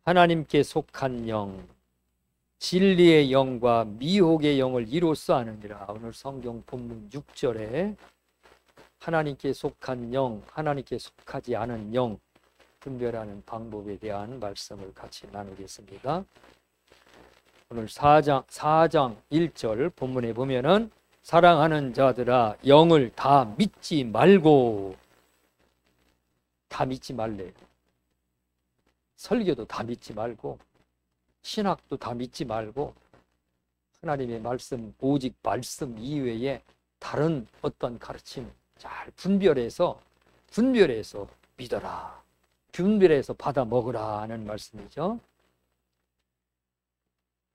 하나님께 속한 영, 진리의 영과 미혹의 영을 이로써 아느니라. 오늘 성경 본문 6절에 하나님께 속한 영, 하나님께 속하지 않은 영 분별하는 방법에 대한 말씀을 같이 나누겠습니다. 오늘 4장 1절 본문에 보면은 사랑하는 자들아 영을 다 믿지 말고, 다 믿지 말래요. 설교도 다 믿지 말고, 신학도 다 믿지 말고, 하나님의 말씀, 오직 말씀 이외에 다른 어떤 가르침 잘 분별해서 믿어라, 분별해서 받아 먹으라 하는 말씀이죠.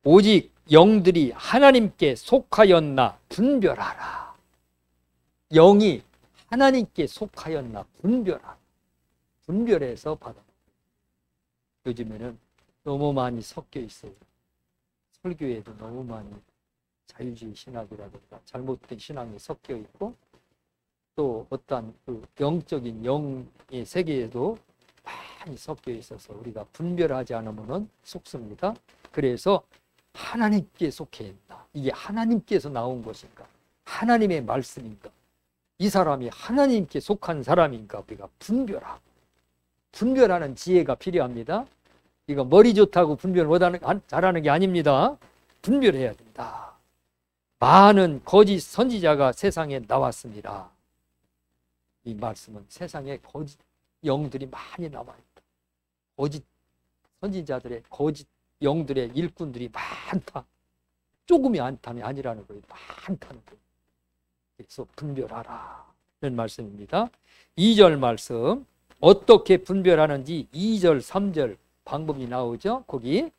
오직 영들이 하나님께 속하였나 분별하라. 영이 하나님께 속하였나 분별하라. 분별해서 받아. 요즘에는 너무 많이 섞여 있어요. 설교에도 너무 많이 자유주의 신학이라든가 잘못된 신앙이 섞여 있고, 또 어떤 그 영적인 영의 세계에도 많이 섞여 있어서 우리가 분별하지 않으면 속습니다. 그래서 하나님께 속해 있다. 이게 하나님께서 나온 것인가? 하나님의 말씀인가? 이 사람이 하나님께 속한 사람인가? 우리가 분별하는 지혜가 필요합니다. 이거 머리 좋다고 분별 잘하는 게 아닙니다. 분별해야 된다. 많은 거짓 선지자가 세상에 나왔습니다. 이 말씀은 세상에 거짓 영들이 많이 나와있다. 거짓 선지자들의 거짓 영들의 일꾼들이 많다. 조금이 아니라는 거예요. 많다는 거예요. 그래서 분별하라는 말씀입니다. 2절 말씀, 어떻게 분별하는지 2절 3절 방법이 나오죠. 거기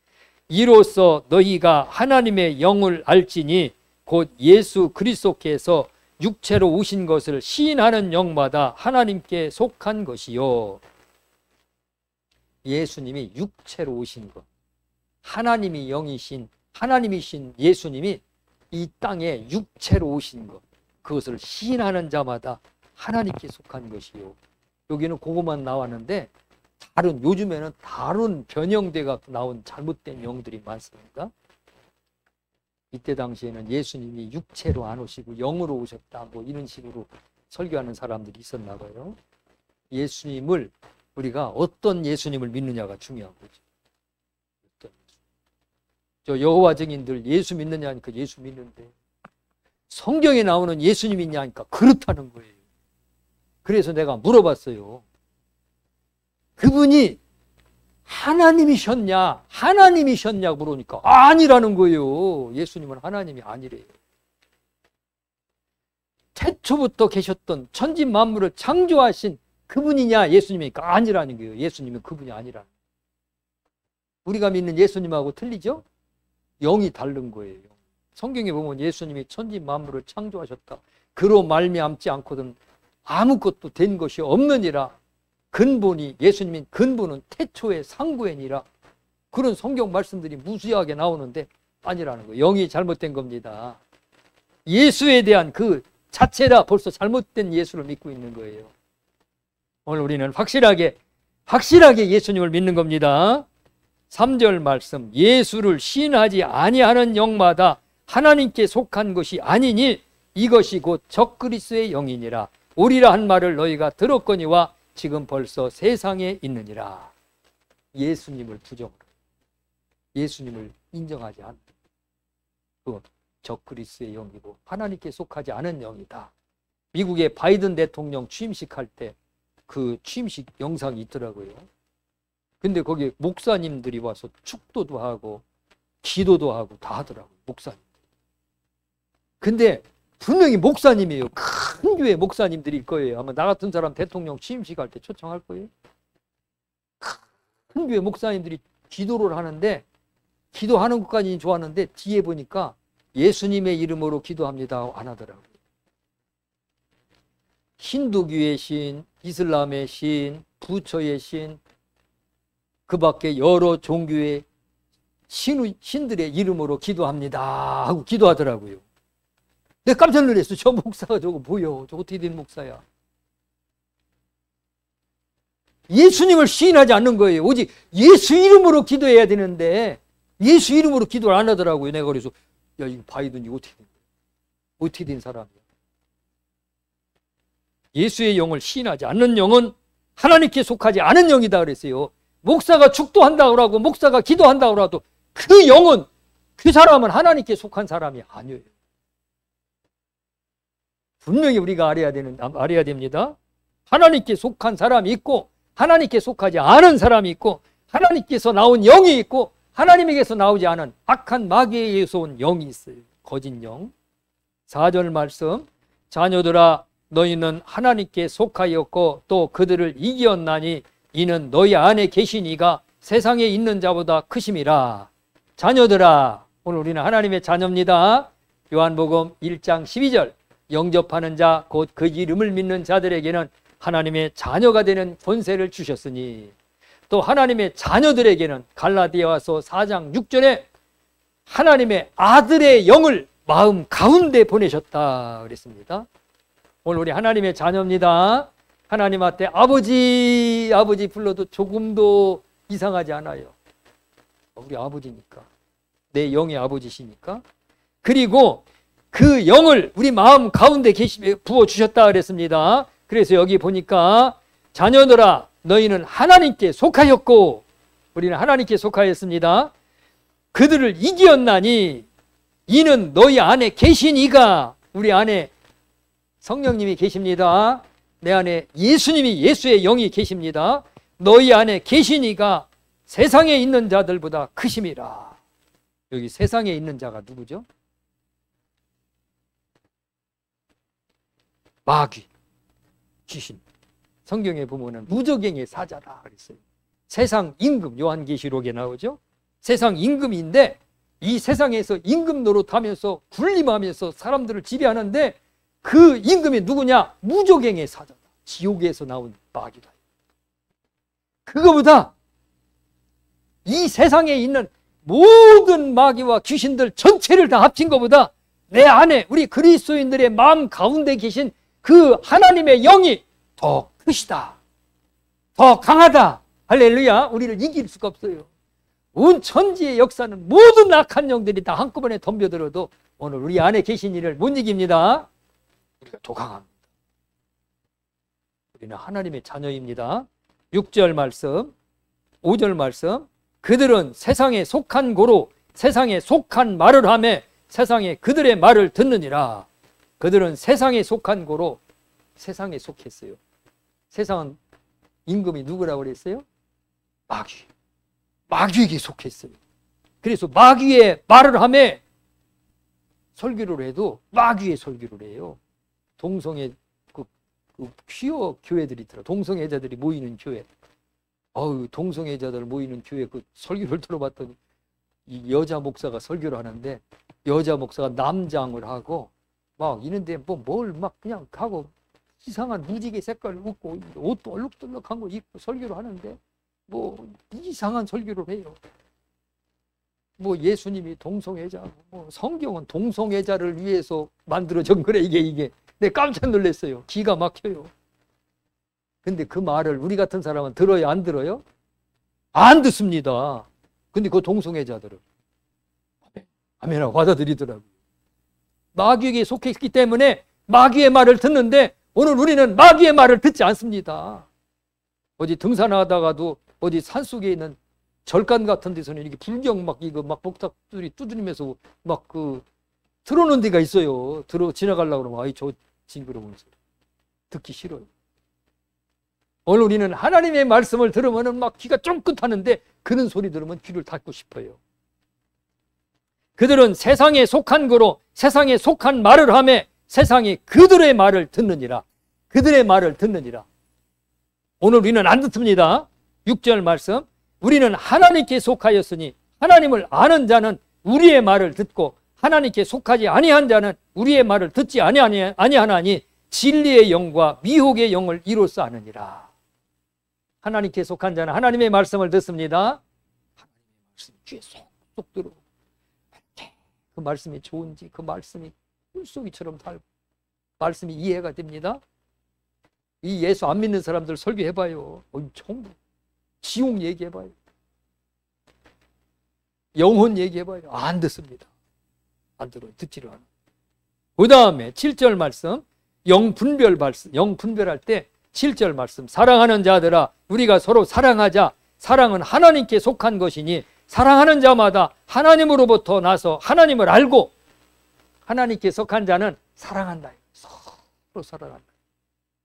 이로써 너희가 하나님의 영을 알지니 곧 예수 그리스도께서 육체로 오신 것을 시인하는 영마다 하나님께 속한 것이요. 예수님이 육체로 오신 것, 하나님이 영이신 하나님이신 예수님이 이 땅에 육체로 오신 것, 그것을 시인하는 자마다 하나님께 속한 것이요. 여기는 그것만 나왔는데 요즘에는 다른 변형돼가 나온 잘못된 영들이 많습니다. 이때 당시에는 예수님이 육체로 안 오시고 영으로 오셨다, 뭐 이런 식으로 설교하는 사람들이 있었나 봐요. 예수님을 우리가 어떤 예수님을 믿느냐가 중요한 거죠. 저 여호와 증인들 예수 믿느냐 하니까 예수 믿는데, 성경에 나오는 예수님 믿냐 하니까 그렇다는 거예요. 그래서 내가 물어봤어요. 그분이 하나님이셨냐 물으니까 아니라는 거예요. 예수님은 하나님이 아니래요. 태초부터 계셨던 천지 만물을 창조하신 그분이냐 예수님이니까 아니라는 거예요. 예수님은 그분이 아니라는 거예요. 우리가 믿는 예수님하고 틀리죠? 영이 다른 거예요. 성경에 보면 예수님이 천지 만물을 창조하셨다. 그로 말미암지 않거든 아무것도 된 것이 없느니라. 근본이, 예수님인 근본은 태초의 상부에니라. 그런 성경 말씀들이 무수하게 나오는데 아니라는 거예요. 영이 잘못된 겁니다. 예수에 대한 그 자체라 벌써 잘못된 예수를 믿고 있는 거예요. 오늘 우리는 확실하게 예수님을 믿는 겁니다. 3절 말씀, 예수를 시인하지 아니하는 영마다 하나님께 속한 것이 아니니 이것이 곧 적그리스도의 영이니라. 오리라 한 말을 너희가 들었거니와 지금 벌써 세상에 있느니라. 예수님을 부정하라. 예수님을 인정하지 않는 그 적그리스도의 영이고 하나님께 속하지 않은 영이다. 미국의 바이든 대통령 취임식 할 때 그 취임식 영상이 있더라고요. 근데 거기 목사님들이 와서 축도도 하고 기도도 하고 다 하더라고요. 목사님들. 근데 분명히 목사님이에요. 큰 교회 목사님들일 거예요. 아마 나 같은 사람 대통령 취임식 할 때 초청할 거예요. 큰 교회 목사님들이 기도를 하는데, 기도하는 것까지는 좋았는데 뒤에 보니까 예수님의 이름으로 기도합니다 안 하더라고요. 힌두교의 신, 이슬람의 신, 부처의 신, 그 밖에 여러 종교의 신들의 이름으로 기도합니다 하고 기도하더라고요. 내가 깜짝 놀랐어. 저 목사가 저거 뭐야? 저 어떻게 된 목사야? 예수님을 시인하지 않는 거예요. 오직 예수 이름으로 기도해야 되는데 예수 이름으로 기도를 안 하더라고요. 내가 그래서 야, 이거 바이든이 어떻게 된 사람이야. 예수의 영을 시인하지 않는 영은 하나님께 속하지 않은 영이다 그랬어요. 목사가 축도한다고 하고 목사가 기도한다고 하도 그 영은, 그 사람은 하나님께 속한 사람이 아니에요. 분명히 우리가 알아야 됩니다. 하나님께 속한 사람이 있고 하나님께 속하지 않은 사람이 있고 하나님께서 나온 영이 있고 하나님에게서 나오지 않은 악한 마귀에 의해서 온 영이 있어요. 거짓 영. 4절 말씀, 자녀들아 너희는 하나님께 속하였고 또 그들을 이기었나니 이는 너희 안에 계신 이가 세상에 있는 자보다 크심이라. 자녀들아, 오늘 우리는 하나님의 자녀입니다. 요한복음 1장 12절, 영접하는 자 곧 그 이름을 믿는 자들에게는 하나님의 자녀가 되는 권세를 주셨으니, 또 하나님의 자녀들에게는 갈라디아서 4장 6절에 하나님의 아들의 영을 마음 가운데 보내셨다 그랬습니다. 오늘 우리 하나님의 자녀입니다. 하나님한테 아버지 불러도 조금도 이상하지 않아요. 우리 아버지니까, 내 영의 아버지시니까. 그리고 그 영을 우리 마음 가운데 부어주셨다 그랬습니다. 그래서 여기 보니까 자녀들아 너희는 하나님께 속하였고, 우리는 하나님께 속하였습니다. 그들을 이기었나니 이는 너희 안에 계신 이가, 우리 안에 성령님이 계십니다. 내 안에 예수님이, 예수의 영이 계십니다. 너희 안에 계신 이가 세상에 있는 자들보다 크심이라. 여기 세상에 있는 자가 누구죠? 마귀, 귀신. 성경에 보면은 무저갱의 사자다 그랬어요. 세상 임금, 요한계시록에 나오죠. 세상 임금인데 이 세상에서 임금 노릇하면서 군림하면서 사람들을 지배하는데 그 임금이 누구냐? 무저갱의 사자다. 지옥에서 나온 마귀다. 그거보다 이 세상에 있는 모든 마귀와 귀신들 전체를 다 합친 것보다 내 안에 우리 그리스도인들의 마음 가운데 계신 그 하나님의 영이 더 크시다, 더 강하다. 할렐루야. 우리를 이길 수가 없어요. 온 천지의 역사는 모든 악한 영들이 다 한꺼번에 덤벼들어도 오늘 우리 안에 계신 이를 못 이깁니다. 우리가 더 강합니다. 우리는 하나님의 자녀입니다. 6절 말씀, 5절 말씀, 그들은 세상에 속한 고로 세상에 속한 말을 하며 세상에 그들의 말을 듣느니라. 그들은 세상에 속한 고로 세상에 속했어요. 세상은 임금이 누구라고 그랬어요? 마귀. 마귀에게 속했어요. 그래서 마귀의 말을 하며 설교를 해도 마귀의 설교를 해요. 동성애 퀴어 교회들이 있더라. 동성애자들이 모이는 교회. 동성애자들 모이는 교회 그 설교를 들어봤더니 이 여자 목사가 설교를 하는데 여자 목사가 남장을 하고 막 이런데 뭘 막 그냥 하고 이상한 무지개 색깔을 입고 옷도 얼룩덜룩한 거 입고 설교를 하는데 이상한 설교를 해요. 예수님이 동성애자고 성경은 동성애자를 위해서 만들어진 거래. 이게 내가 깜짝 놀랐어요. 기가 막혀요. 근데 그 말을 우리 같은 사람은 들어요, 안 들어요? 안 듣습니다. 근데 그 동성애자들은 아멘하고 받아들이더라고요. 마귀에게 속했기 때문에 마귀의 말을 듣는데 오늘 우리는 마귀의 말을 듣지 않습니다. 어디 등산하다가도 어디 산속에 있는 절간 같은 데서는 이렇게 불경 복탑들이 두드리면서 틀어놓은 데가 있어요. 지나가려고 그러면 저 징그러운 소리 듣기 싫어요. 오늘 우리는 하나님의 말씀을 들으면 귀가 쫑긋하는데 그런 소리 들으면 귀를 닫고 싶어요. 그들은 세상에 속한 거로 세상에 속한 말을 하며 세상이 그들의 말을 듣느니라. 그들의 말을 듣느니라. 오늘 우리는 안 듣습니다. 6절 말씀, 우리는 하나님께 속하였으니 하나님을 아는 자는 우리의 말을 듣고 하나님께 속하지 아니한 자는 우리의 말을 듣지 아니하나니 진리의 영과 미혹의 영을 이로써 아느니라. 하나님께 속한 자는 하나님의 말씀을 듣습니다. 하나님의 말씀이 귀에 쏙쏙 들어오고 그 말씀이 좋은지 그 말씀이 물속이처럼 달고 말씀이 이해가 됩니다. 이 예수 안 믿는 사람들 설교해봐요. 엄청 지옥 얘기해봐요. 영혼 얘기해봐요. 안 듣습니다. 안 들어요. 듣지를 않아요. 그 다음에 7절 말씀, 영분별 말씀, 영분별할 때 7절 말씀, 사랑하는 자들아 우리가 서로 사랑하자. 사랑은 하나님께 속한 것이니 사랑하는 자마다 하나님으로부터 나서 하나님을 알고 하나님께 속한 자는 사랑한다. 서로 사랑한다.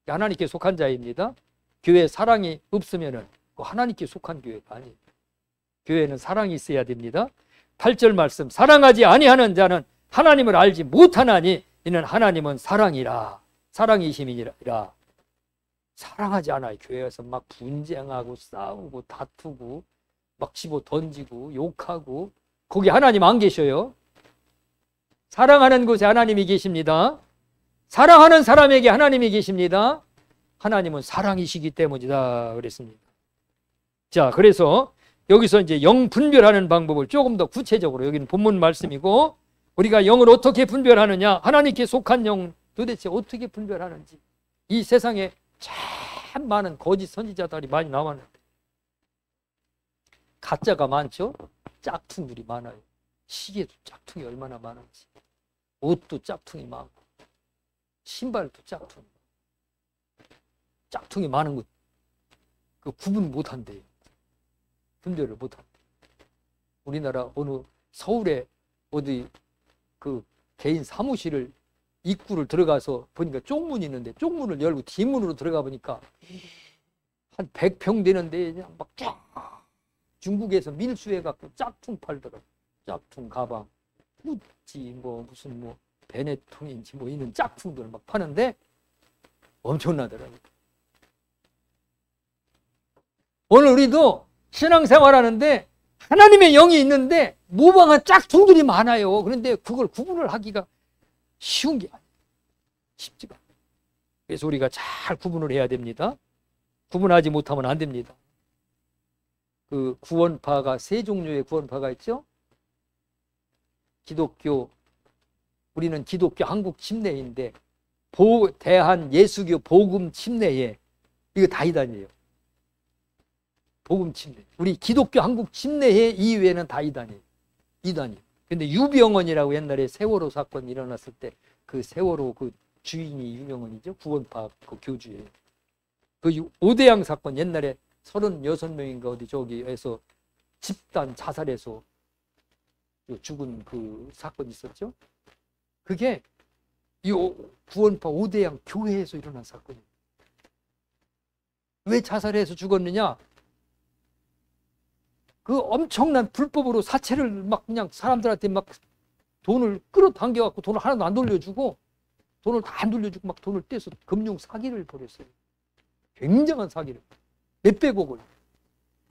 하나님께 속한 자입니다. 교회에 사랑이 없으면 하나님께 속한 교회가 아니에요. 교회는 사랑이 있어야 됩니다. 8절 말씀, 사랑하지 아니하는 자는 하나님을 알지 못하나니 이는 하나님은 사랑이라. 사랑이심이라. 사랑하지 않아요. 교회에서 막 분쟁하고 싸우고 다투고 막 집어 던지고 욕하고 거기 하나님 안 계셔요. 사랑하는 곳에 하나님이 계십니다. 사랑하는 사람에게 하나님이 계십니다. 하나님은 사랑이시기 때문이다 그랬습니다. 자, 그래서 여기서 이제 영 분별하는 방법을 조금 더 구체적으로, 여기는 본문 말씀이고, 우리가 영을 어떻게 분별하느냐, 하나님께 속한 영 도대체 어떻게 분별하는지. 이 세상에 참 많은 거짓 선지자들이 많이 나왔는데 가짜가 많죠. 짝퉁들이 많아요. 시계도 짝퉁이 얼마나 많은지, 옷도 짝퉁이 많고, 신발도 짝퉁이 많은 것, 그 구분 못한대요. 분별을 못한대. 우리나라 어느 서울에 어디 그 개인 사무실을 입구를 들어가서 보니까 쪽문이 있는데 쪽문을 열고 뒷문으로 들어가 보니까 한 100평 되는데 그냥 막 쫙 중국에서 밀수해 갖고 짝퉁 팔더라고. 짝퉁 가방, 구찌 뭐 무슨 뭐 베네통인지 뭐 이런 짝퉁들 막 파는데 엄청나더라고요. 오늘 우리도 신앙생활하는데 하나님의 영이 있는데 모방한 짝퉁들이 많아요. 그런데 그걸 구분을 하기가 쉬운 게 아니에요. 쉽지가 않아요. 그래서 우리가 잘 구분을 해야 됩니다. 구분하지 못하면 안 됩니다. 그 구원파가 세 종류의 구원파가 있죠. 기독교, 우리는 기독교 한국 침례인데 대한 예수교 복음 침례에 이거 다 이단이에요. 복음 침례. 우리 기독교 한국 침례회 이외에는 다 이단이에요. 이단이에요. 근데 유병원이라고 옛날에 세월호 사건이 일어났을 때 그 세월호 그 주인이 유명원이죠. 구원파 그 교주예요. 그 오대양 사건 옛날에 36명인가 어디 저기에서 집단 자살해서 죽은 그 사건이 있었죠. 그게 이 구원파 오대양 교회에서 일어난 사건이에요. 왜 자살해서 죽었느냐? 그 엄청난 불법으로 사채를 막 그냥 사람들한테 막 돈을 끌어당겨갖고 돈을 하나도 안 돌려주고, 돈을 다 안 돌려주고 막 돈을 떼서 금융 사기를 벌였어요. 굉장한 사기를. 몇백억을.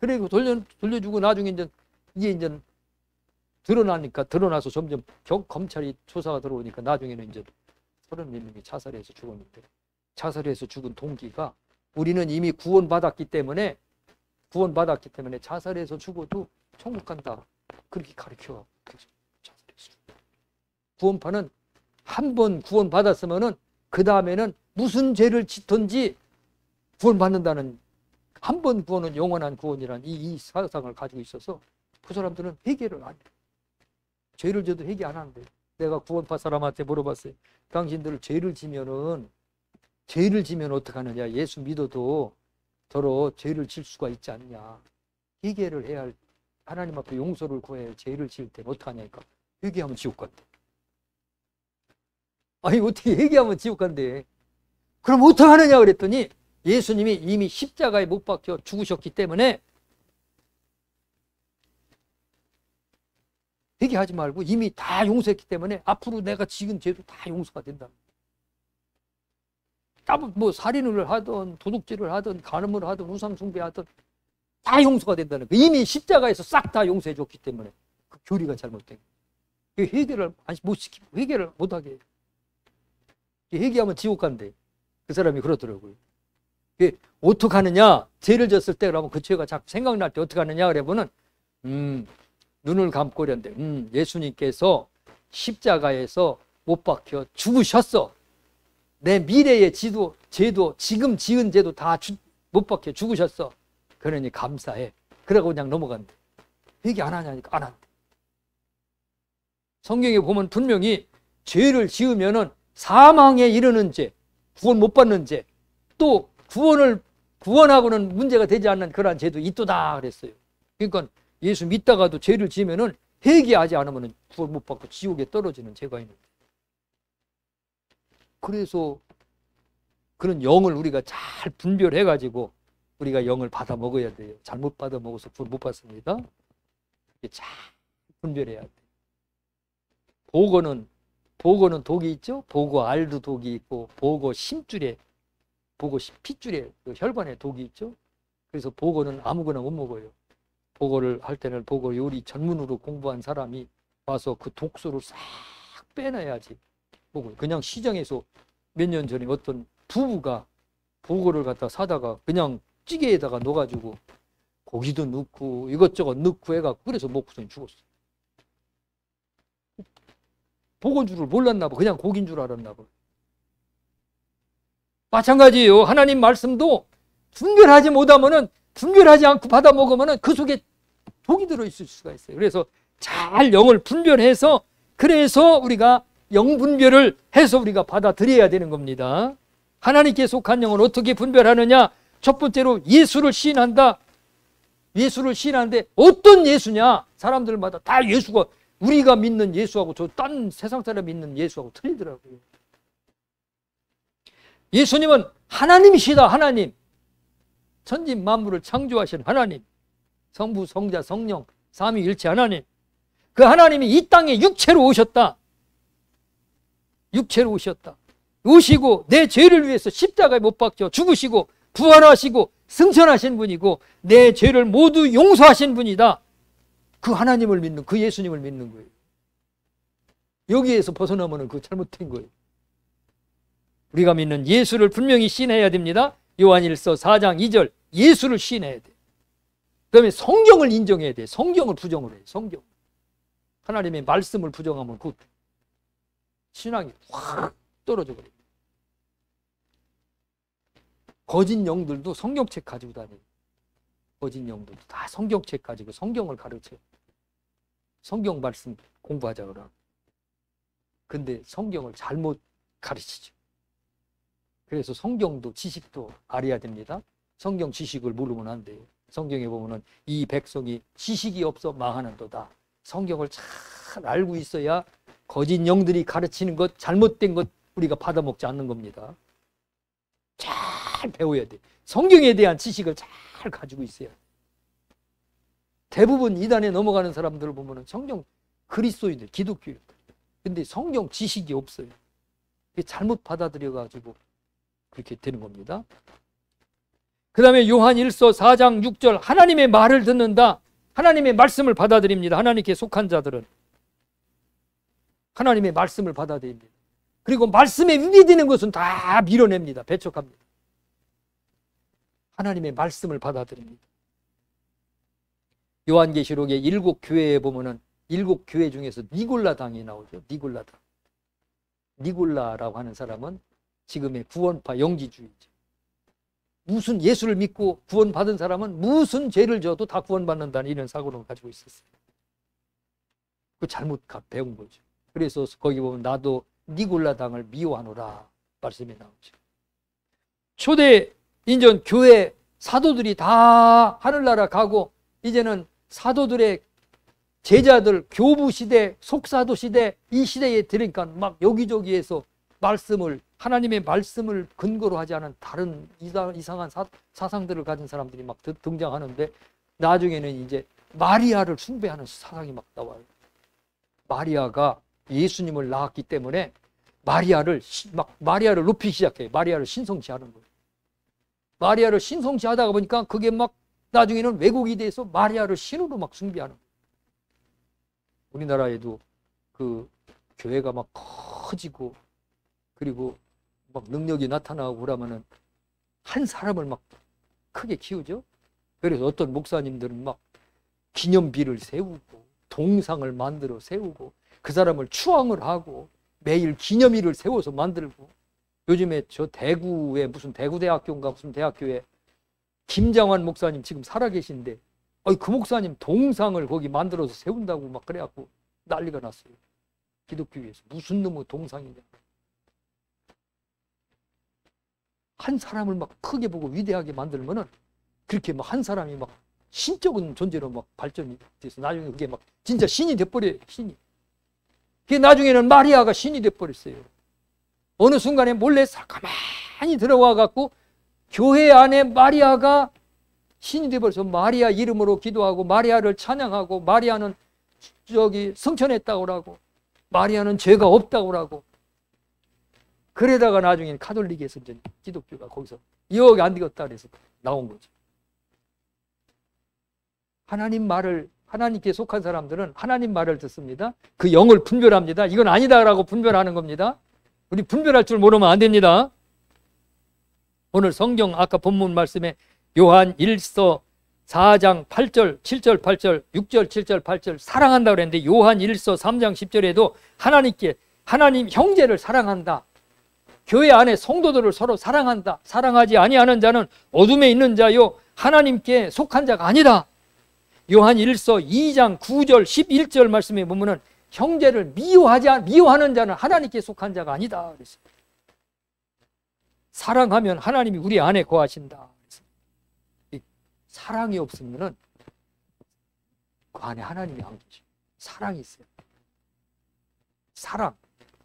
그리고 돌려주고 나중에 이제 드러나서 점점 검찰이 조사가 들어오니까 나중에는 이제 34명이 자살해서 죽었는데, 자살해서 죽은 동기가 우리는 이미 구원받았기 때문에 자살해서 죽어도 천국 간다. 그렇게 가르쳐. 자살해서 죽어. 구원파는 한 번 구원받았으면은 그 다음에는 무슨 죄를 짓든지 구원받는다는, 한 번 구원은 영원한 구원이라는 이 사상을 가지고 있어서 그 사람들은 회개를 안 해요. 죄를 져도 회개 안 하는데, 내가 구원파 사람한테 물어봤어요. 당신들 죄를 지면 어떡하느냐. 예수 믿어도 더러 죄를 질 수가 있지 않냐. 회개를 해야 할, 하나님 앞에 용서를 구해야 할. 죄를 지을 때는 어떡하냐니까. 회개하면 지옥 간대. 아니 어떻게 회개하면 지옥 간대. 그럼 어떡하느냐 그랬더니 예수님이 이미 십자가에 못 박혀 죽으셨기 때문에 회개하지 말고 이미 다 용서했기 때문에 앞으로 내가 지은 죄도 다 용서가 된다. 뭐 살인을 하든 도둑질을 하든 간음을 하든 우상숭배하든 다 용서가 된다는 거. 이미 십자가에서 싹 다 용서해 줬기 때문에 그 교리가 잘못된 거예요. 회개를 못 시키고 회개를 못하게 해요. 회개하면 지옥 간대. 그 사람이 그러더라고요. 어떻게 하느냐? 죄를 졌을 때 그러면 그 죄가 자꾸 생각날 때 어떻게 하느냐? 그러면은 눈을 감고 그랬는데 예수님께서 십자가에서 못 박혀 죽으셨어. 내 미래의 죄도 지금 지은 죄도 다 못 박혀 죽으셨어. 그러니 감사해. 그러고 그냥 넘어간대. 얘기 안 하냐니까 안 한대. 성경에 보면 분명히 죄를 지으면은 사망에 이르는 죄, 구원 못 받는 죄, 또 구원하고는 문제가 되지 않는 그러한 죄도 있도다 그랬어요. 그러니까 예수 믿다가도 죄를 지으면은 회개하지 않으면 구원 못 받고 지옥에 떨어지는 죄가 있는 거예요. 그래서 그런 영을 우리가 잘 분별해 가지고 우리가 영을 받아 먹어야 돼요. 잘못 받아 먹어서 구원 못 받습니다. 잘 분별해야 돼요. 보고는 독이 있죠. 보고 알도 독이 있고, 보고 심줄에, 보고 핏줄에 혈관에 독이 있죠. 그래서 보고는 아무거나 못 먹어요. 보고를 할 때는 보고 요리 전문으로 공부한 사람이 와서 그 독소를 싹 빼놔야지 먹어요. 그냥 시장에서 몇 년 전에 어떤 부부가 보고를 갖다 사다가 그냥 찌개에다가 넣어가지고 고기도 넣고 이것저것 넣고 해갖고 그래서 먹고서 죽었어. 보고인 줄을 몰랐나 봐. 그냥 고기인 줄 알았나 봐. 마찬가지예요. 하나님 말씀도 분별하지 않고 받아 먹으면은 그 속에 독이 들어있을 수가 있어요. 그래서 잘 영을 분별해서, 그래서 우리가 영 분별을 해서 우리가 받아들여야 되는 겁니다. 하나님께 속한 영을 어떻게 분별하느냐? 첫 번째로 예수를 시인한다. 예수를 시인하는데 어떤 예수냐? 사람들마다 다 예수가, 우리가 믿는 예수하고 저 딴 세상 사람 믿는 예수하고 틀리더라고요. 예수님은 하나님이시다. 하나님. 천지 만물을 창조하신 하나님. 성부, 성자, 성령, 삼위일체 하나님. 그 하나님이 이 땅에 육체로 오셨다. 육체로 오셨다. 오시고 내 죄를 위해서 십자가에 못 박혀 죽으시고 부활하시고 승천하신 분이고 내 죄를 모두 용서하신 분이다. 그 하나님을 믿는, 그 예수님을 믿는 거예요. 여기에서 벗어나면 그 잘못된 거예요. 우리가 믿는 예수를 분명히 시인해야 됩니다. 요한일서 4장 2절 예수를 시인해야 돼. 그 다음에 성경을 인정해야 돼. 성경을 부정을 해. 성경. 하나님의 말씀을 부정하면 그 신앙이 확 떨어져 버려요. 거짓 영들도 성경책 가지고 다녀요. 거짓 영들도 다 성경책 가지고 성경을 가르쳐요. 성경 말씀 공부하자 그러고. 근데 성경을 잘못 가르치죠. 그래서 성경도 지식도 알아야 됩니다. 성경 지식을 모르면 안 돼요. 성경에 보면은 이 백성이 지식이 없어 망하는도다. 성경을 잘 알고 있어야 거짓 영들이 가르치는 것, 잘못된 것 우리가 받아먹지 않는 겁니다. 잘 배워야 돼. 성경에 대한 지식을 잘 가지고 있어야 돼. 대부분 이단에 넘어가는 사람들을 보면은 성경 그리스도인들, 기독교인들. 근데 성경 지식이 없어요. 잘못 받아들여가지고 그렇게 되는 겁니다. 그 다음에 요한 1서 4장 6절 하나님의 말을 듣는다. 하나님의 말씀을 받아들입니다. 하나님께 속한 자들은 하나님의 말씀을 받아들입니다. 그리고 말씀에 위배되는 것은 다 밀어냅니다. 배척합니다. 하나님의 말씀을 받아들입니다. 요한계시록의 7교회에 보면은 7교회 중에서 니골라당이 나오죠. 니골라당. 니골라라고 하는 사람은 지금의 구원파 영지주의죠. 무슨 예수를 믿고 구원받은 사람은 무슨 죄를 져도 다 구원받는다는 이런 사고를 가지고 있었어요. 그 잘못 배운 거죠. 그래서 거기 보면 나도 니골라당을 미워하노라 말씀이 나오죠. 초대 인전 교회 사도들이 다 하늘나라 가고 이제는 사도들의 제자들 교부 시대, 속사도 시대 이 시대에 들으니까 막 여기저기에서 말씀을 하나님의 말씀을 근거로 하지 않은 다른 이상한 사상들을 가진 사람들이 막 등장하는데 나중에는 이제 마리아를 숭배하는 사상이 막 나와요. 마리아가 예수님을 낳았기 때문에 마리아를 높이기 시작해요. 마리아를 신성시하는 거예요. 마리아를 신성시하다가 보니까 그게 막 나중에는 왜곡이 돼서 마리아를 신으로 막 숭배하는 거예요. 우리나라에도 그 교회가 막 커지고 그리고 막 능력이 나타나고 그러면은 한 사람을 막 크게 키우죠. 그래서 어떤 목사님들은 막 기념비를 세우고 동상을 만들어 세우고 그 사람을 추앙을 하고 매일 기념일을 세워서 만들고 요즘에 저 대구에 무슨 대구대학교인가 무슨 대학교에 김장환 목사님 지금 살아계신데 그 목사님 동상을 거기 만들어서 세운다고 막 그래갖고 난리가 났어요. 기독교에서 무슨 놈의 동상이냐. 한 사람을 막 크게 보고 위대하게 만들면은 그렇게 막 한 사람이 막 신적인 존재로 막 발전이 돼서 나중에 그게 막 진짜 신이 돼버려요. 신이. 그게 나중에는 마리아가 신이 돼버렸어요. 어느 순간에 몰래 가만히 들어와 갖고 교회 안에 마리아가 신이 돼버려서 마리아 이름으로 기도하고 마리아를 찬양하고 마리아는 성천했다고 하고 마리아는 죄가 없다고 하고 그러다가 나중에는 카톨릭에서 이제 기독교가 거기서 여기 안 되겠다 그래서 나온 거죠. 하나님 말을 하나님께 속한 사람들은 하나님 말을 듣습니다. 그 영을 분별합니다. 이건 아니다라고 분별하는 겁니다. 우리 분별할 줄 모르면 안 됩니다. 오늘 성경 아까 본문 말씀에 요한 1서 4장 8절, 7절, 8절, 6절, 7절, 8절 사랑한다 그랬는데 요한 1서 3장 10절에도 하나님 형제를 사랑한다. 교회 안에 성도들을 서로 사랑한다. 사랑하지 아니하는 자는 어둠에 있는 자요 하나님께 속한 자가 아니다. 요한 1서 2장 9절 11절 말씀에 보면은 형제를 미워하는 자는 하나님께 속한 자가 아니다. 그랬어요. 사랑하면 하나님이 우리 안에 거하신다. 사랑이 없으면은 그 안에 하나님이 안 계셔. 사랑이 있어요.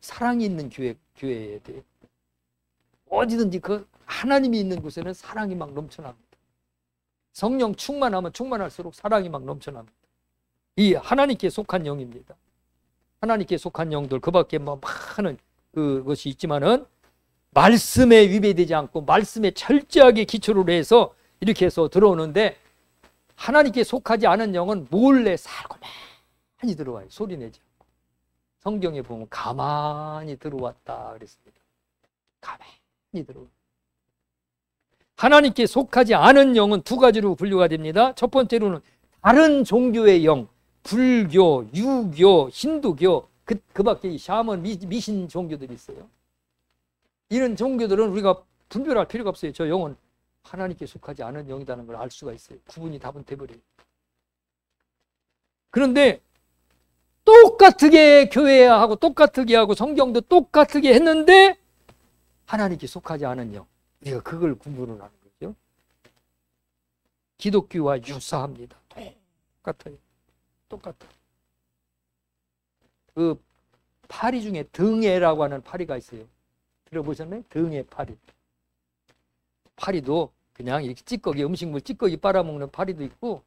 사랑이 있는 교회에 대해 어디든지 그 하나님이 있는 곳에는 사랑이 막 넘쳐납니다. 성령 충만하면 충만할수록 사랑이 막 넘쳐납니다. 이 하나님께 속한 영입니다. 하나님께 속한 영들 그 밖에 뭐 많은 그것이 있지만은 말씀에 위배되지 않고 말씀에 철저하게 기초를 해서 이렇게 해서 들어오는데 하나님께 속하지 않은 영은 몰래 살고만이 들어와요. 소리 내지 않고. 성경에 보면 가만히 들어왔다 그랬습니다. 가만히 들어와. 하나님께 속하지 않은 영은 두 가지로 분류가 됩니다. 첫 번째로는 다른 종교의 영, 불교, 유교, 힌두교, 그 밖에 샤먼, 미신 종교들이 있어요. 이런 종교들은 우리가 분별할 필요가 없어요. 저 영은 하나님께 속하지 않은 영이라는 걸 알 수가 있어요. 구분이 답은 돼버려요. 그런데 똑같게 교회하고 똑같게 하고 성경도 똑같게 했는데 하나님께 속하지 않은 영, 우리가 그걸 구분을 하는 거죠. 기독교와 유사합니다. 똑같아요. 똑같아요. 그 파리 중에 등해라고 하는 파리가 있어요. 들어보셨나요? 등해 파리. 파리도 그냥 이렇게 찌꺼기, 음식물 찌꺼기 빨아먹는 파리도 있고,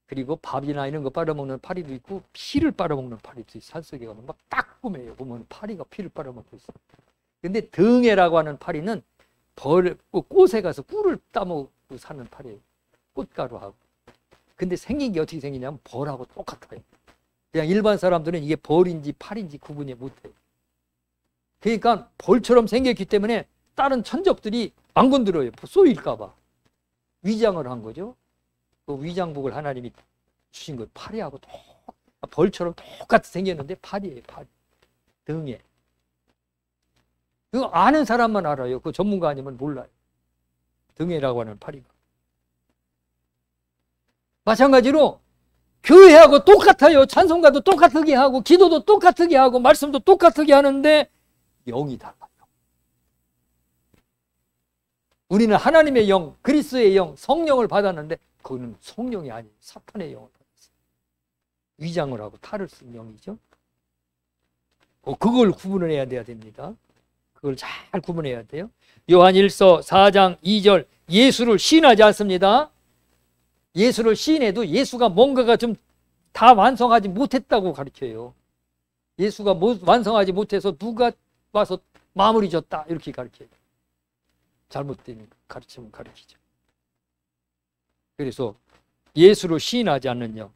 그리고 밥이나 이런 거 빨아먹는 파리도 있고, 피를 빨아먹는 파리도 있어요. 산속에 가면 막 딱 보면 보면 파리가 피를 빨아먹고 있어요. 근데 등해라고 하는 파리는 꽃에 가서 꿀을 따먹고 사는 파리예요. 꽃가루하고. 근데 생긴 게 어떻게 생기냐면 벌하고 똑같아요. 그냥 일반 사람들은 이게 벌인지 팔인지 구분이 못해요. 그러니까 벌처럼 생겼기 때문에 다른 천적들이 안 건드려요. 쏘일까 봐. 위장을 한 거죠. 그 위장복을 하나님이 주신 거 파리하고 벌처럼 똑같이 생겼는데 파리예요. 파리. 등에. 그거 아는 사람만 알아요. 그 전문가 아니면 몰라요. 등에라고 하는 파리가. 마찬가지로 교회하고 똑같아요. 찬송가도 똑같게 하고 기도도 똑같게 하고 말씀도 똑같게 하는데 영이 달라요. 우리는 하나님의 영, 그리스도의 영, 성령을 받았는데 그거는 성령이 아니에요. 사탄의 영을 받았어요. 위장을 하고 탈을 쓴 영이죠. 그걸 구분을 해야 됩니다. 그걸 잘 구분해야 돼요. 요한 1서 4장 2절 예수를 시인하지 않습니다. 예수를 시인해도 예수가 뭔가가 좀 다 완성하지 못했다고 가르쳐요. 예수가 완성하지 못해서 누가 와서 마무리 졌다 이렇게 가르쳐요. 잘못된 가르침을 가르치죠. 그래서 예수를 시인하지 않는 영,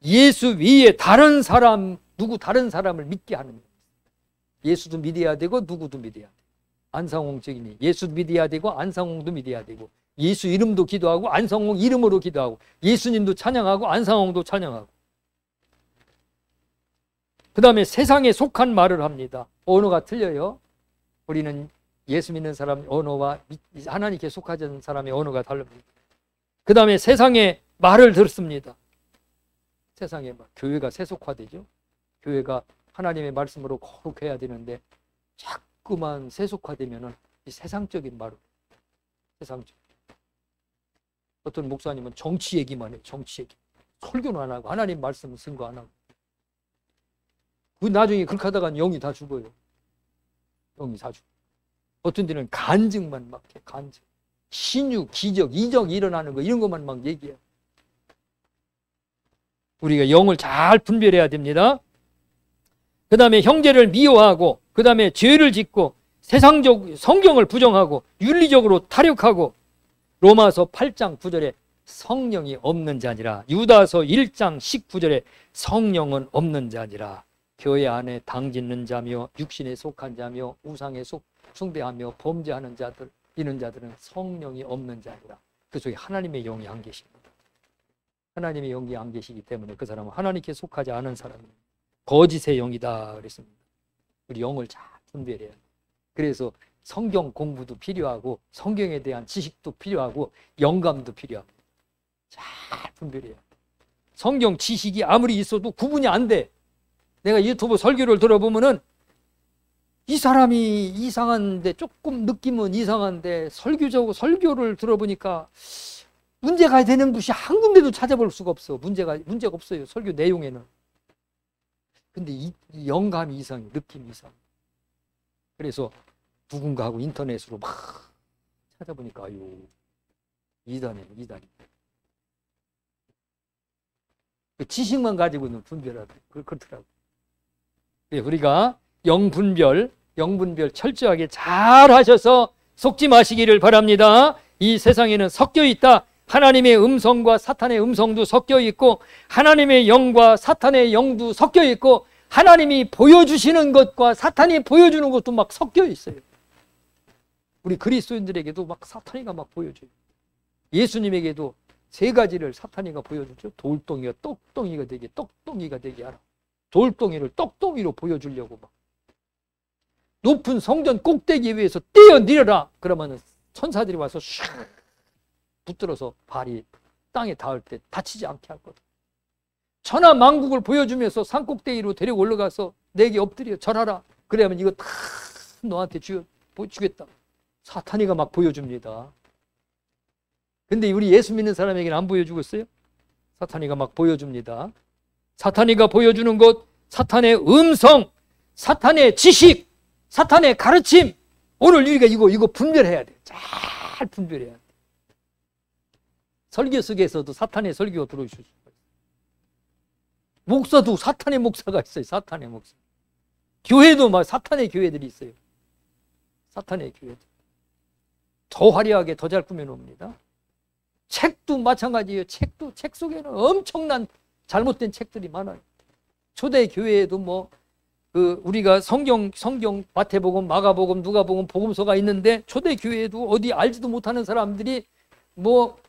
예수 위에 다른 사람을 믿게 하는 영. 예수도 믿어야 되고 누구도 믿어야 돼. 안상홍적이니 예수도 믿어야 되고 안상홍도 믿어야 되고 예수 이름도 기도하고 안상홍 이름으로 기도하고 예수님도 찬양하고 안상홍도 찬양하고. 그 다음에 세상에 속한 말을 합니다. 언어가 틀려요. 우리는 예수 믿는 사람 언어와 하나님께 속하지 않는 사람의 언어가 다릅니다. 그 다음에 세상의 말을 듣습니다. 세상의 말. 교회가 세속화되죠. 교회가 하나님의 말씀으로 거룩해야 되는데 자꾸만 세속화되면은 이 세상적인 말로, 세상적. 어떤 목사님은 정치 얘기만 해. 정치 얘기. 설교는 안 하고 하나님 말씀 쓴 거 안 하고. 그 나중에 그렇게 하다가 영이 다 죽어요. 영이 다 죽어. 어떤 데는 간증만 막 해. 간증. 신유, 기적, 이적이 일어나는 거 이런 것만 막 얘기해. 우리가 영을 잘 분별해야 됩니다. 그 다음에 형제를 미워하고, 그 다음에 죄를 짓고, 세상적 성경을 부정하고, 윤리적으로 타력하고, 로마서 8장 9절에 성령이 없는 자니라. 유다서 1장 19절에 성령은 없는 자니라. 교회 안에 당짓는 자며 육신에 속한 자며 우상에 숭배하며 범죄하는 자들, 이런 자들은 성령이 없는 자니라. 그 속에 하나님의 영이 안 계십니다. 하나님의 영이 안 계시기 때문에 그 사람은 하나님께 속하지 않은 사람입니다. 거짓의 영이다 그랬습니다. 우리 영을 잘 분별해야 돼요. 그래서 성경 공부도 필요하고 성경에 대한 지식도 필요하고 영감도 필요합니다. 잘 분별해야 돼요. 성경 지식이 아무리 있어도 구분이 안 돼. 내가 유튜브 설교를 들어보면은 이 사람이 이상한데, 조금 느낌은 이상한데 설교를 들어보니까 문제가 되는 것이 한 군데도 찾아볼 수가 없어. 문제가 없어요. 설교 내용에는. 근데 이 영감이 이상해. 느낌이 이상해. 그래서 누군가하고 인터넷으로 막 찾아보니까 아유, 이단이네. 그 지식만 가지고는 분별하더라고요. 그렇더라고요. 우리가 영분별 철저하게 잘 하셔서 속지 마시기를 바랍니다. 이 세상에는 섞여 있다. 하나님의 음성과 사탄의 음성도 섞여 있고, 하나님의 영과 사탄의 영도 섞여 있고, 하나님이 보여주시는 것과 사탄이 보여주는 것도 막 섞여 있어요. 우리 그리스도인들에게도 막 사탄이가 막 보여줘요. 예수님에게도 세 가지를 사탄이가 보여주죠. 돌덩이가 떡덩이가 되게 하라. 돌덩이를 떡덩이로 보여주려고 막. 높은 성전 꼭대기 위에서 뛰어내려라. 그러면 천사들이 와서 슉 붙들어서 발이 땅에 닿을 때 다치지 않게 할 거다. 천하 만국을 보여주면서 산 꼭대기로 데리고 올라가서 내게 엎드려 절하라. 그러면 이거 다 너한테 주겠다. 사탄이가 막 보여줍니다. 근데 우리 예수 믿는 사람에게는 안 보여주고 있어요? 사탄이가 막 보여줍니다. 사탄이가 보여주는 것, 사탄의 음성, 사탄의 지식, 사탄의 가르침. 오늘 우리가 이거 분별해야 돼. 잘 분별해야 돼. 설교 속에서도 사탄의 설교가 들어오실 수가 있어요. 목사도 사탄의 목사가 있어요. 사탄의 목사. 교회도 막 사탄의 교회들이 있어요. 사탄의 교회들. 더 화려하게 더 잘 꾸며놓습니다. 책도 마찬가지예요. 책 속에는 엄청난 잘못된 책들이 많아요. 초대 교회에도 뭐 우리가 성경 마태복음, 마가복음, 누가복음, 복음서가 있는데 초대 교회에도 어디 알지도 못하는 사람들이 뭐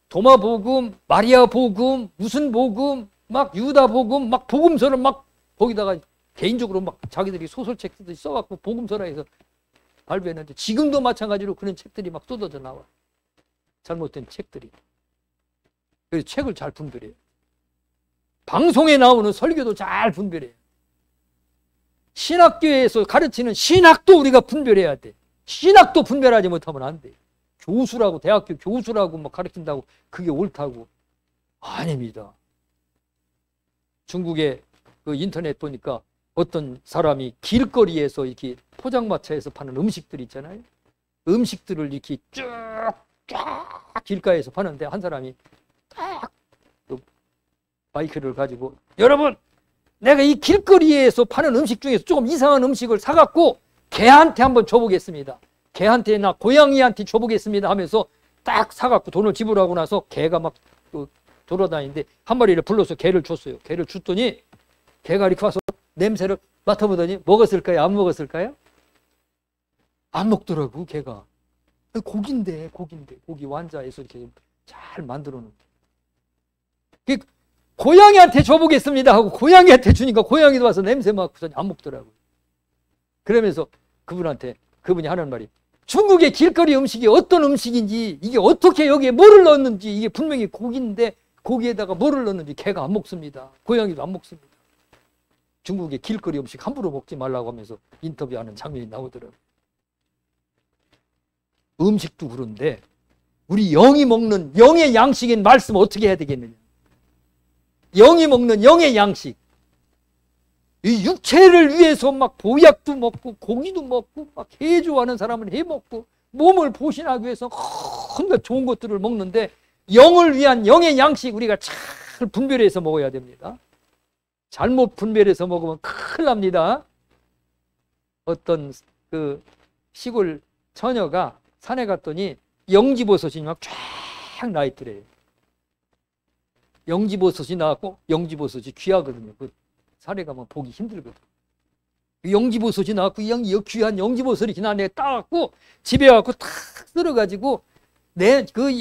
도마복음, 마리아복음, 무슨 복음, 막 유다복음, 막 복음서를 막 거기다가 개인적으로 막 자기들이 소설책들이 써갖고 복음서라 해서 발표했는데 지금도 마찬가지로 그런 책들이 막 쏟아져 나와. 잘못된 책들이. 그래서 책을 잘 분별해요. 방송에 나오는 설교도 잘 분별해요. 신학교에서 가르치는 신학도 우리가 분별해야 돼. 신학도 분별하지 못하면 안 돼. 교수라고, 대학교 교수라고 막 가르친다고 그게 옳다고. 아닙니다. 중국의 그 인터넷 보니까 어떤 사람이 길거리에서 이렇게 포장마차에서 파는 음식들 있잖아요. 음식들을 이렇게 쫙 길가에서 파는데 한 사람이 딱 마이크를 가지고 여러분, 내가 이 길거리에서 파는 음식 중에서 조금 이상한 음식을 사갖고 개한테 한번 줘보겠습니다. 개한테나 고양이한테 줘보겠습니다 하면서 딱 사갖고 돈을 지불하고 나서 개가 막 돌아다니는데 한 마리를 불러서 개를 줬어요. 개를 줬더니 개가 이렇게 와서 냄새를 맡아보더니 먹었을까요? 안 먹었을까요? 안 먹더라고, 개가. 고기인데 고기 완자에서 이렇게 잘 만들어 놓은. 고양이한테 줘보겠습니다 하고 고양이한테 주니까 고양이도 와서 냄새 맡고서 안 먹더라고요. 그러면서 그분이 하는 말이 중국의 길거리 음식이 어떤 음식인지, 이게 어떻게 여기에 뭐를 넣었는지, 이게 분명히 고기인데 고기에다가 뭐를 넣었는지 개가 안 먹습니다. 고양이도 안 먹습니다. 중국의 길거리 음식 함부로 먹지 말라고 하면서 인터뷰하는 장면이 나오더라고요. 음식도 그런데 우리 영이 먹는 영의 양식인 말씀 어떻게 해야 되겠느냐. 영이 먹는 영의 양식. 이 육체를 위해서 막 보약도 먹고 고기도 먹고 막 해 좋아하는 사람은 해 먹고 몸을 보신하기 위해서 온갖 좋은 것들을 먹는데 영을 위한 영의 양식 우리가 잘 분별해서 먹어야 됩니다. 잘못 분별해서 먹으면 큰일 납니다. 어떤 그 시골 처녀가 산에 갔더니 영지버섯이 막 쫙 나있더래요. 영지버섯이 나왔고 영지버섯이 귀하거든요. 그 산에 가면 보기 힘들거든. 영지버섯이 나왔고 이 귀한 영지버섯이 지난 애 따갖고 집에 와갖고 탁 썰어가지고 내 그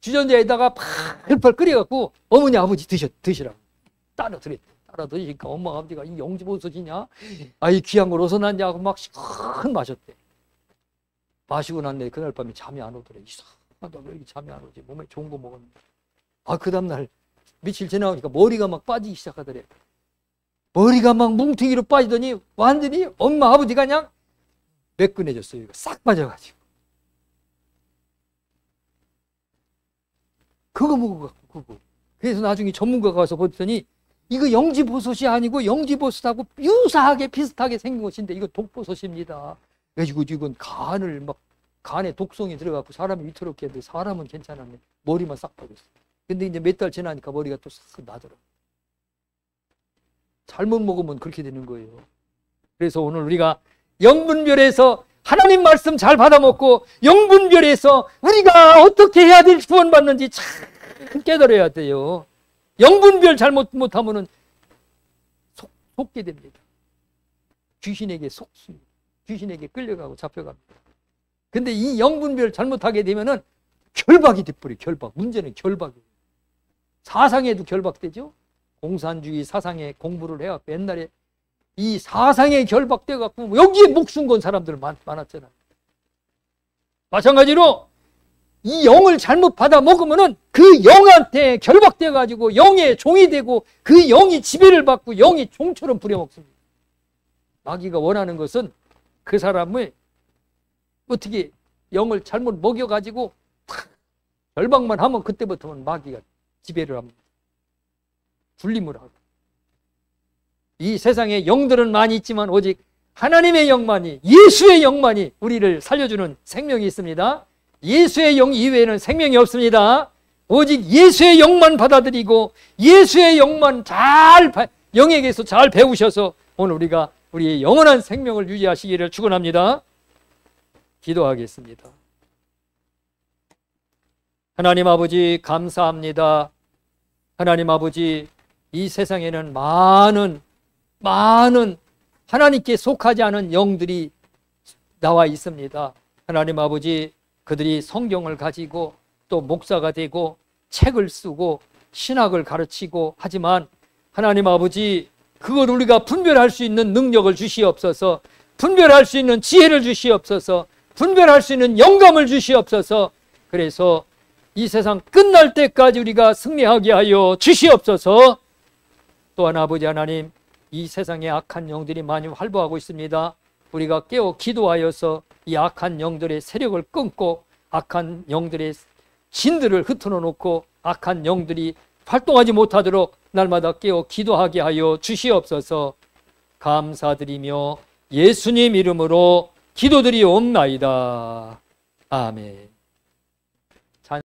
주전자에다가 팔팔 끓여갖고 어머니 아버지 드시라고 따라 드렸대. 따라 드시니까 엄마 아버지가 이 영지버섯이냐? 이 귀한 걸 어디서 났냐고 막 시큰 마셨대. 마시고 난 뒤에 그날 밤에 잠이 안 오더래. 이상하다 왜 이렇게 잠이 안 오지? 몸에 좋은 거 먹었는데. 그 다음날 며칠 지나니까 머리가 막 빠지기 시작하더래. 머리가 막 뭉퉁이로 빠지더니 완전히 엄마 아버지가 그냥 매끈해졌어요. 싹 빠져가지고. 그거 먹어갖고 그거. 그래서 나중에 전문가가 와서 보더니 이거 영지버섯이 아니고 영지버섯하고 유사하게 비슷하게 생긴 것인데 이거 독버섯입니다. 그래가지고 이건 간에 독성이 들어가고 사람이 위태롭게 했는데 사람은 괜찮았네. 머리만 싹 빠졌어. 근데 이제 몇 달 지나니까 머리가 또 싹 나더라. 잘못 먹으면 그렇게 되는 거예요. 그래서 오늘 우리가 영분별에서 하나님 말씀 잘 받아먹고 영분별에서 우리가 어떻게 해야 될지 구원받는지 참 깨달아야 돼요. 영분별 잘못 못하면은 속게 됩니다. 귀신에게 속습니다. 귀신에게 끌려가고 잡혀갑니다. 근데 이 영분별 잘못하게 되면은 결박이 돼버려요. 결박. 문제는 결박이에요. 사상에도 결박되죠. 공산주의 사상에 공부를 해갖고 옛날에 이 사상에 결박돼갖고 여기에 목숨 건 사람들 많았잖아요. 마찬가지로 이 영을 잘못 받아 먹으면은 그 영한테 결박돼가지고 영의 종이 되고 그 영이 지배를 받고 영이 종처럼 부려먹습니다. 마귀가 원하는 것은 그 사람을 어떻게 영을 잘못 먹여가지고 결박만 하면 그때부터는 마귀가 지배를 합니다. 분림을 하고. 이 세상에 영들은 많이 있지만 오직 하나님의 영만이, 예수의 영만이 우리를 살려주는 생명이 있습니다. 예수의 영 이외에는 생명이 없습니다. 오직 예수의 영만 받아들이고 예수의 영만 영에게서 잘 배우셔서 오늘 우리가 우리의 영원한 생명을 유지하시기를 축원합니다. 기도하겠습니다. 하나님 아버지 감사합니다. 하나님 아버지 이 세상에는 많은 하나님께 속하지 않은 영들이 나와 있습니다. 하나님 아버지 그들이 성경을 가지고 또 목사가 되고 책을 쓰고 신학을 가르치고 하지만 하나님 아버지 그걸 우리가 분별할 수 있는 능력을 주시옵소서. 분별할 수 있는 지혜를 주시옵소서. 분별할 수 있는 영감을 주시옵소서. 그래서 이 세상 끝날 때까지 우리가 승리하게 하여 주시옵소서. 또한 아버지 하나님 이 세상에 악한 영들이 많이 활보하고 있습니다. 우리가 깨어 기도하여서 이 악한 영들의 세력을 끊고 악한 영들의 진들을 흩어놓고 놓고 악한 영들이 활동하지 못하도록 날마다 깨어 기도하게 하여 주시옵소서. 감사드리며 예수님 이름으로 기도드리옵나이다. 아멘.